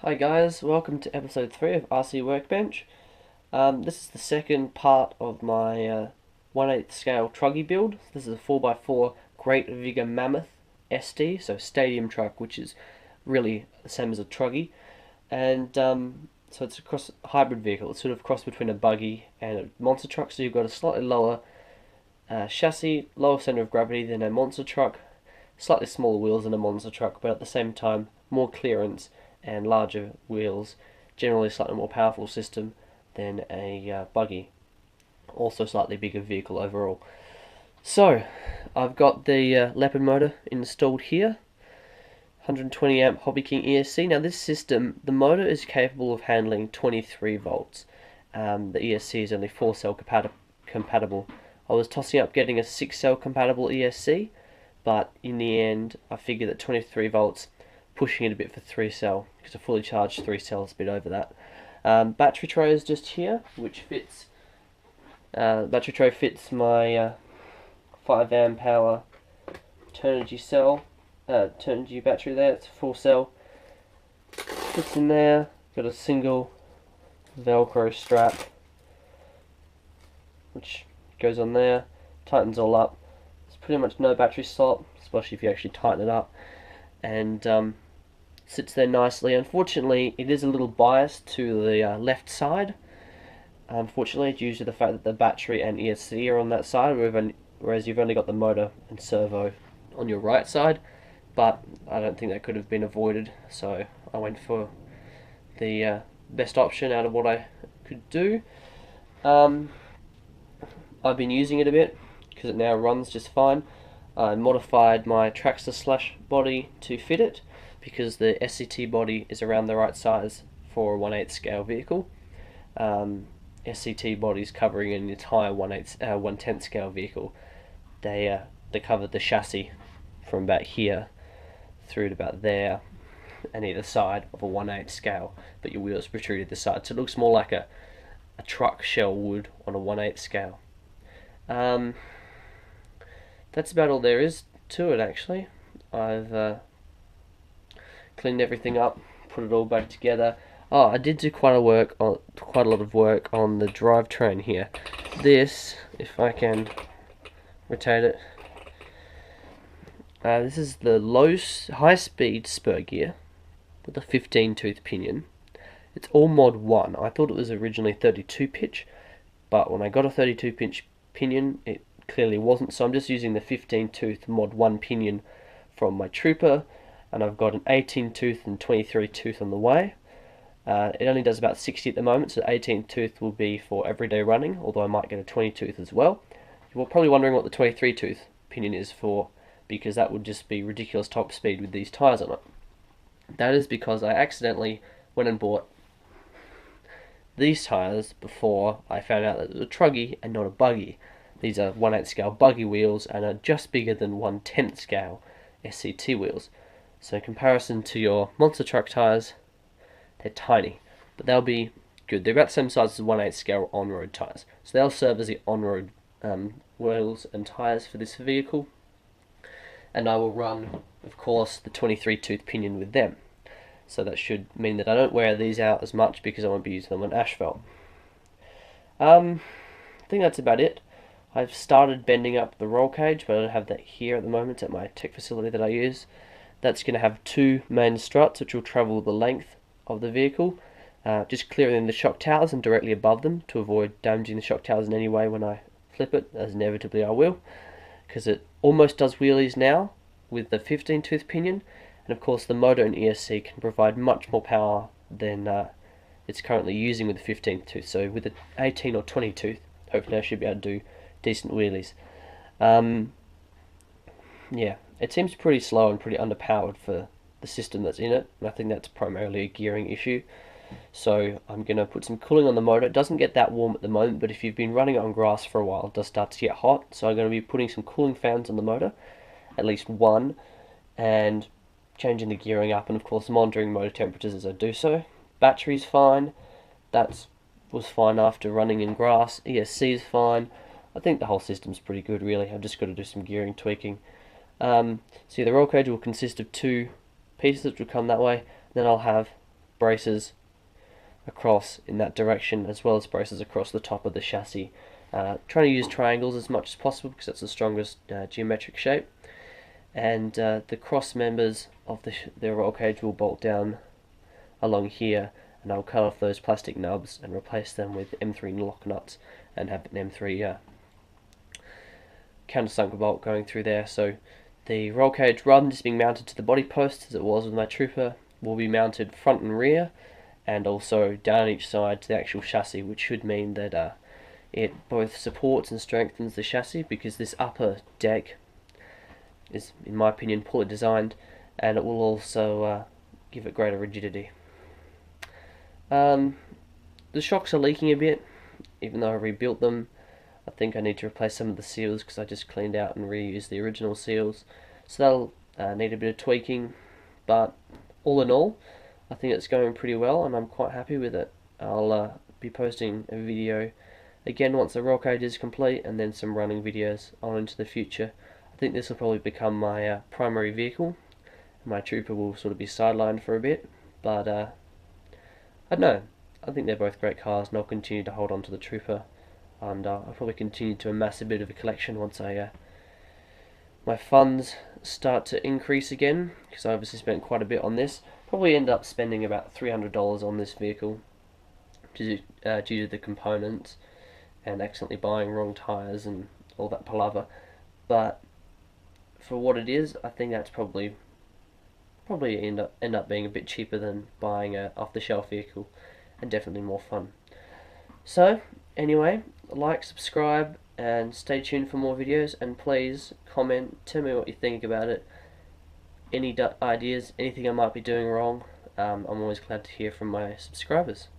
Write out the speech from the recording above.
Hi guys, welcome to episode 3 of RC Workbench. This is the second part of my 1/8 scale truggy build. This is a 4x4 Great Vigor Mammoth SD, so stadium truck, which is really the same as a truggy. And so it's a hybrid vehicle. It's sort of a cross between a buggy and a monster truck, so you've got a slightly lower chassis, lower center of gravity than a monster truck, slightly smaller wheels than a monster truck, but at the same time more clearance and larger wheels, generally slightly more powerful system than a buggy. Also slightly bigger vehicle overall. So, I've got the Leopard motor installed here. 120 amp Hobby King ESC. Now this system, the motor is capable of handling 23 volts. The ESC is only 4 cell compatible. I was tossing up getting a 6 cell compatible ESC, but in the end I figured that 23 volts, pushing it a bit for 3 cell, because a fully charged 3 cell is a bit over that. Battery tray is just here, which fits. Battery tray fits my 5 amp hour Turnigy cell, Turnigy battery there. It's a full cell. Fits in there. Got a single Velcro strap, which goes on there. Tightens all up. There's pretty much no battery slot, especially if you actually tighten it up. And sits there nicely. Unfortunately, it is a little biased to the left side. Unfortunately, due to the fact that the battery and ESC are on that side, whereas you've only got the motor and servo on your right side. But I don't think that could have been avoided, so I went for the best option out of what I could do. I've been using it a bit because it now runs just fine. I modified my Traxxas slash body to fit it, because the SCT body is around the right size for a 1/8 scale vehicle. SCT bodies covering an entire 1/10 scale vehicle. They covered the chassis from about here through to about there, and either side of a 1/8 scale, but your wheels protruded the side, so it looks more like a truck shell would on a 1/8 scale. That's about all there is to it, actually. I've cleaned everything up, put it all back together. Oh, I did do quite a lot of work on the drivetrain here. This, if I can rotate it, this is the high-speed spur gear with a 15-tooth pinion. It's all mod 1. I thought it was originally 32 pitch, but when I got a 32 pitch pinion, it clearly wasn't. So I'm just using the 15-tooth mod 1 pinion from my Trooper, and I've got an 18-tooth and 23-tooth on the way. It only does about 60 at the moment, so 18-tooth will be for everyday running, although I might get a 20-tooth as well. You're probably wondering what the 23-tooth pinion is for, because that would just be ridiculous top speed with these tyres on it. That is because I accidentally went and bought these tyres before I found out that it was a truggy and not a buggy. These are 1/8 scale buggy wheels and are just bigger than 1/10 scale SCT wheels. So in comparison to your monster truck tyres, they're tiny, but they'll be good. They're about the same size as 1/8 scale on-road tyres, so they'll serve as the on-road wheels and tyres for this vehicle. And I will run, of course, the 23-tooth pinion with them. So that should mean that I don't wear these out as much, because I won't be using them on asphalt. I think that's about it. I've started bending up the roll cage, but I don't have that here at the moment at my tech facility that I use. That's going to have 2 main struts which will travel the length of the vehicle, just clearing the shock towers and directly above them to avoid damaging the shock towers in any way when I flip it, as inevitably I will, because it almost does wheelies now with the 15-tooth pinion, and of course the motor and ESC can provide much more power than it's currently using with the 15th tooth. So with the 18 or 20 tooth, hopefully I should be able to do decent wheelies. Yeah, it seems pretty slow and pretty underpowered for the system that's in it, and I think that's primarily a gearing issue. So I'm going to put some cooling on the motor. It doesn't get that warm at the moment, but if you've been running it on grass for a while, it does start to get hot. So I'm going to be putting some cooling fans on the motor, at least one, and changing the gearing up, and of course monitoring motor temperatures as I do so. Battery's fine. That was fine after running in grass. ESC is fine. I think the whole system's pretty good, really. I've just got to do some gearing tweaking. So the roll cage will consist of 2 pieces which will come that way. Then I'll have braces across in that direction, as well as braces across the top of the chassis. Trying to use triangles as much as possible because that's the strongest geometric shape. And the cross members of the roll cage will bolt down along here, and I'll cut off those plastic nubs and replace them with M3 lock nuts and have an M3 countersunk bolt going through there. So the roll cage, rather than just being mounted to the body post as it was with my Trooper, will be mounted front and rear, and also down each side to the actual chassis, which should mean that it both supports and strengthens the chassis, because this upper deck is, in my opinion, poorly designed, and it will also give it greater rigidity. The shocks are leaking a bit, even though I rebuilt them. I think I need to replace some of the seals because I just cleaned out and reused the original seals, so that'll need a bit of tweaking, but all in all, I think it's going pretty well and I'm quite happy with it. I'll be posting a video again once the roll cage is complete, and then some running videos on into the future. I think this will probably become my primary vehicle. My Trooper will sort of be sidelined for a bit, but I don't know. I think they're both great cars, and I'll continue to hold on to the Trooper, and I'll probably continue to amass a bit of a collection once my funds start to increase again, because I obviously spent quite a bit on this. Probably end up spending about $300 on this vehicle due to the components and accidentally buying wrong tyres and all that palaver. But for what it is, I think that's probably end up being a bit cheaper than buying a off-the-shelf vehicle, and definitely more fun. So anyway, like, subscribe, and stay tuned for more videos, and please comment, tell me what you think about it, any ideas, anything I might be doing wrong. I'm always glad to hear from my subscribers.